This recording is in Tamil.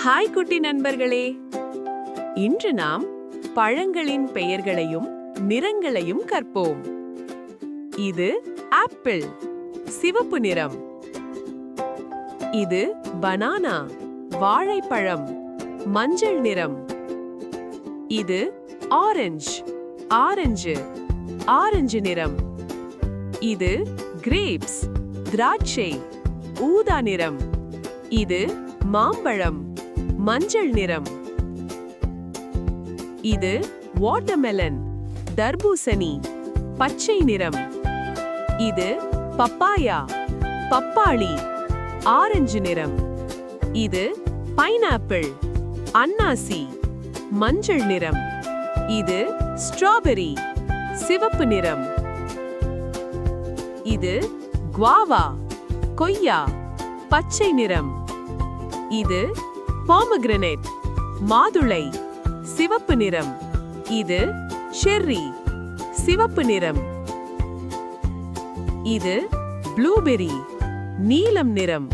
ஹாய் குட்டி நண்பர்களே, இன்று நாம் பழங்களின் பெயர்களையும் நிறங்களையும் கற்போம். இது ஆப்பிள், சிவப்பு நிறம். இது பனானா, வாழைப்பழம், மஞ்சள் நிறம். இது ஆரஞ்சு, ஆரஞ்சு நிறம். இது கிரேப்ஸ், திராட்சை, ஊதா நிறம். இது மாம்பழம், மஞ்சள் நிறம். இது வாட்டர்மெலன், தர்பூசணி, பச்சை நிறம். இது பப்பாயா, பப்பாளி, ஆரஞ்சு நிறம். இது பைனாப்பிள், அன்னாசி, மஞ்சள் நிறம். இது ஸ்ட்ராபெரி, சிவப்பு நிறம். இது குவாவா, கொய்யா, பச்சை நிறம். இது பாமகிரனேட், மாதுளை, சிவப்பு நிறம். இது செர்ரி, சிவப்பு நிறம். இது ப்ளூபெர்ரி, நீலம் நிறம்.